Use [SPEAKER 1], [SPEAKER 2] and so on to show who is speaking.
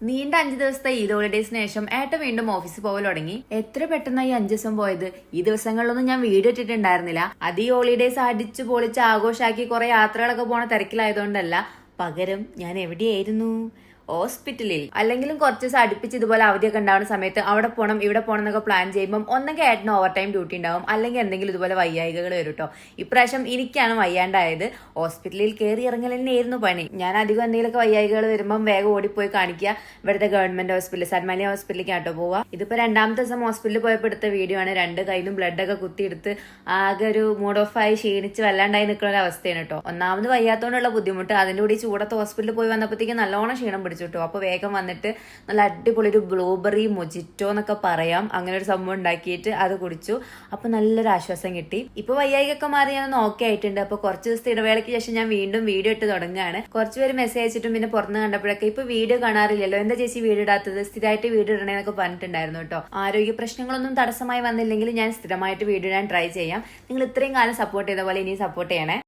[SPEAKER 1] നീണ്ട 5 ദിവസത്തെ ഈദ് ഹോളിഡേസിന് ശേഷം ഏട്ടൻ വീണ്ടും ഓഫീസിൽ പോകൽ തുടങ്ങി. എത്ര പെട്ടെന്നായി 5 ദിവസം പോയത്. ഈ ദിവസങ്ങളിലൊന്നും ഞാൻ വീഡിയോ ഇട്ടിട്ടുണ്ടായിരുന്നില്ല. അത് ഈ ഹോളിഡേസ് അടിച്ചു പൊളിച്ച് ആഘോഷാക്കി കുറെ യാത്രകളൊക്കെ പോണ തിരക്കിലായതുകൊണ്ടല്ല, പകരം ഞാൻ എവിടെയായിരുന്നു? ഹോസ്പിറ്റലിൽ. അല്ലെങ്കിലും കുറച്ച് ദിവസം അടുപ്പിച്ച് ഇതുപോലെ അവധിയൊക്കെ ഉണ്ടാവുന്ന സമയത്ത് അവിടെ പോകണം ഇവിടെ പോകണം എന്നൊക്കെ പ്ലാൻ ചെയ്യുമ്പോൾ ഒന്നെങ്കിൽ ഏട്ടന് ഓവർ ടൈം ഡ്യൂട്ടി ഉണ്ടാവും, അല്ലെങ്കിൽ എന്തെങ്കിലും ഇതുപോലെ വയ്യായികകൾ വരും കേട്ടോ. ഇപ്രാവശ്യം എനിക്കാണ് വയ്യാണ്ടായത്. ഹോസ്പിറ്റലിൽ കയറി ഇറങ്ങൽ തന്നെയായിരുന്നു പണി. ഞാൻ അധികം എന്തെങ്കിലുമൊക്കെ വയ്യായികകൾ വരുമ്പം വേഗം ഓടിപ്പോയി കാണിക്കുക. ഇവിടുത്തെ ഗവൺമെന്റ് ഹോസ്പിറ്റൽ സന്മാനിയ ഹോസ്പിറ്റലിലേക്ക് ആട്ടോ പോവാ. ഇതിപ്പോ 2ാമത്തെ ദിവസം ഹോസ്പിറ്റലിൽ പോയപ്പോൾ എടുത്ത വീഡിയോ ആണ്. 2 കൈയിലും ബ്ലഡൊക്കെ കുത്തിയെടുത്ത് ആകെ ഒരു മൂഡ് ഓഫ് ആയി ക്ഷീണിച്ച് വല്ലാണ്ടായി നിൽക്കുന്ന ഒരു അവസ്ഥയാണ് കേട്ടോ. ഒന്നാമത് വയ്യാത്തോണ്ടുള്ള ബുദ്ധിമുട്ട്, അതിന്റെ കൂടി ചൂടത്ത് ഹോസ്പിറ്റലിൽ പോയി വന്നപ്പോഴത്തേക്ക് നല്ലോണം ക്ഷീണം പിടിച്ചു കേട്ടോ. അപ്പൊ വേഗം വന്നിട്ട് നല്ല അടിപൊളി ഒരു ബ്ലൂബെറി മൊജിറ്റോ എന്നൊക്കെ പറയാം, അങ്ങനെ ഒരു സംഭവം ഉണ്ടാക്കിയിട്ട് അത് കുടിച്ചു. അപ്പൊ നല്ലൊരു ആശ്വാസം കിട്ടി. ഇപ്പൊ വയ്യായികൊക്കെ മാറി ഞാൻ ഓക്കെ ആയിട്ടുണ്ട്. അപ്പൊ കുറച്ച് ദിവസത്തെ ഇടവേളയ്ക്ക് ശേഷം ഞാൻ വീണ്ടും വീഡിയോ ഇട്ട് തുടങ്ങുകയാണ്. കുറച്ചുപേര് മെസ്സേജ് അയച്ചിട്ടും പിന്നെ പുറത്ത് കണ്ടപ്പോഴൊക്കെ ഇപ്പൊ വീഡിയോ കാണാറില്ലല്ലോ, എന്താ ചേച്ചി വീഡിയോ ഇടാത്തത്, സ്ഥിരമായിട്ട് വീഡിയോ ഇടണേന്നൊക്കെ പറഞ്ഞിട്ടുണ്ടായിരുന്നു കേട്ടോ. ആരോഗ്യ പ്രശ്നങ്ങളൊന്നും തടസ്സമായി വന്നില്ലെങ്കിൽ ഞാൻ സ്ഥിരമായിട്ട് വീഡിയോ ഇടാൻ ട്രൈ ചെയ്യാം. നിങ്ങൾ ഇത്രയും കാലം സപ്പോർട്ട് ചെയ്ത പോലെ ഇനിയും സപ്പോർട്ട് ചെയ്യണേ.